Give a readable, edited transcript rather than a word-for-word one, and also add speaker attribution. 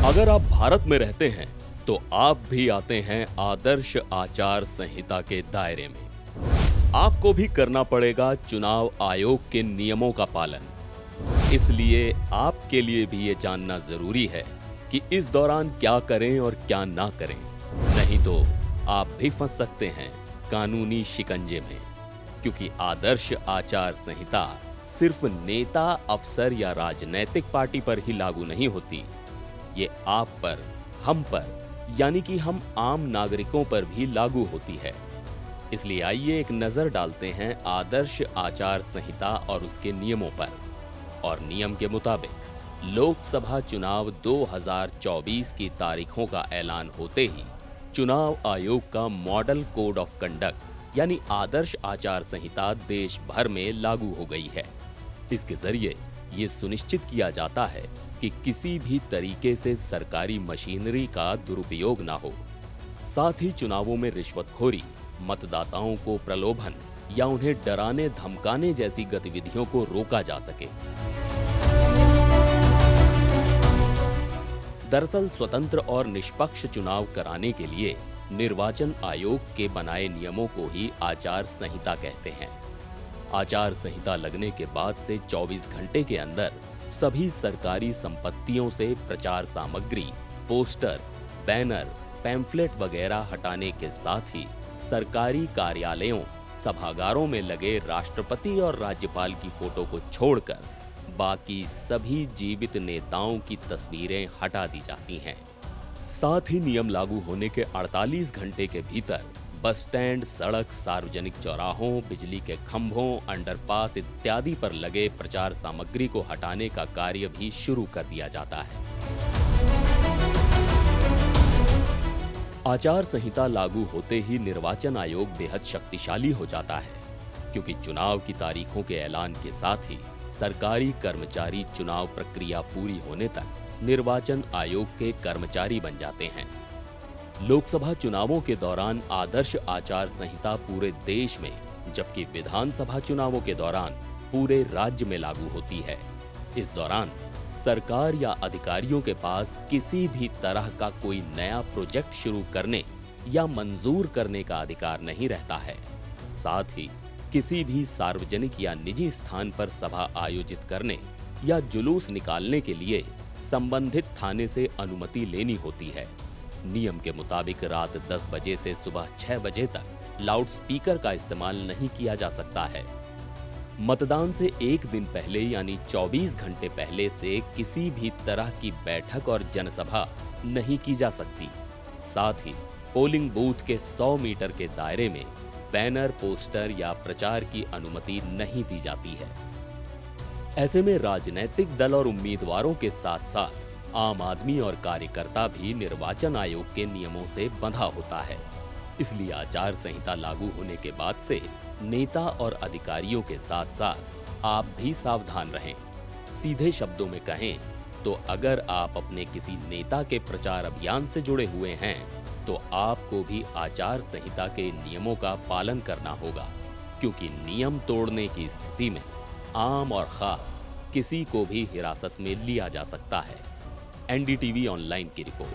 Speaker 1: अगर आप भारत में रहते हैं तो आप भी आते हैं आदर्श आचार संहिता के दायरे में। आपको भी करना पड़ेगा चुनाव आयोग के नियमों का पालन। इसलिए आपके लिए भी ये जानना जरूरी है कि इस दौरान क्या करें और क्या ना करें, नहीं तो आप भी फंस सकते हैं कानूनी शिकंजे में। क्योंकि आदर्श आचार संहिता सिर्फ नेता, अफसर या राजनैतिक पार्टी पर ही लागू नहीं होती, ये आप पर, हम पर, यानी कि हम आम नागरिकों पर भी लागू होती है। इसलिए आइए एक नजर डालते हैं आदर्श आचार संहिता और उसके नियमों पर। और नियम के मुताबिक लोकसभा चुनाव 2024 की तारीखों का ऐलान होते ही चुनाव आयोग का मॉडल कोड ऑफ कंडक्ट यानी आदर्श आचार संहिता देश भर में लागू हो गई है। इसके जरिए ये सुनिश्चित किया जाता है कि किसी भी तरीके से सरकारी मशीनरी का दुरुपयोग ना हो। साथ ही चुनावों में रिश्वतखोरी, मतदाताओं को प्रलोभन या उन्हें डराने धमकाने जैसी गतिविधियों को रोका जा सके। दरअसल स्वतंत्र और निष्पक्ष चुनाव कराने के लिए निर्वाचन आयोग के बनाए नियमों को ही आचार संहिता कहते हैं। आचार संहिता लगने के बाद से 24 घंटे के अंदर सभी सरकारी संपत्तियों से प्रचार सामग्री, पोस्टर, बैनर, पैम्फलेट वगैरह हटाने के साथ ही सरकारी कार्यालयों, सभागारों में लगे राष्ट्रपति और राज्यपाल की फोटो को छोड़कर बाकी सभी जीवित नेताओं की तस्वीरें हटा दी जाती हैं। साथ ही नियम लागू होने के 48 घंटे के भीतर बस स्टैंड, सड़क, सार्वजनिक चौराहों, बिजली के खंभों, अंडरपास इत्यादि पर लगे प्रचार सामग्री को हटाने का कार्य भी शुरू कर दिया जाता है। आचार संहिता लागू होते ही निर्वाचन आयोग बेहद शक्तिशाली हो जाता है, क्योंकि चुनाव की तारीखों के ऐलान के साथ ही सरकारी कर्मचारी चुनाव प्रक्रिया पूरी होने तक निर्वाचन आयोग के कर्मचारी बन जाते हैं। लोकसभा चुनावों के दौरान आदर्श आचार संहिता पूरे देश में, जबकि विधानसभा चुनावों के दौरान पूरे राज्य में लागू होती है। इस दौरान सरकार या अधिकारियों के पास किसी भी तरह का कोई नया प्रोजेक्ट शुरू करने या मंजूर करने का अधिकार नहीं रहता है। साथ ही किसी भी सार्वजनिक या निजी स्थान पर सभा आयोजित करने या जुलूस निकालने के लिए संबंधित थाने से अनुमति लेनी होती है। नियम के मुताबिक रात 10 बजे से सुबह 6 बजे तक लाउडस्पीकर का इस्तेमाल नहीं किया जा सकता है। मतदान से एक दिन पहले यानी 24 घंटे पहले से किसी भी तरह की बैठक और जनसभा नहीं की जा सकती। साथ ही पोलिंग बूथ के 100 मीटर के दायरे में बैनर, पोस्टर या प्रचार की अनुमति नहीं दी जाती है। ऐसे में राजनीतिक दल और उम्मीदवारों के साथ साथ आम आदमी और कार्यकर्ता भी निर्वाचन आयोग के नियमों से बंधा होता है। इसलिए आचार संहिता लागू होने के बाद से नेता और अधिकारियों के साथ साथ आप भी सावधान रहें। सीधे शब्दों में कहें तो अगर आप अपने किसी नेता के प्रचार अभियान से जुड़े हुए हैं तो आपको भी आचार संहिता के नियमों का पालन करना होगा, क्योंकि नियम तोड़ने की स्थिति में आम और खास किसी को भी हिरासत में लिया जा सकता है। एनडीटीवी ऑनलाइन की रिपोर्ट।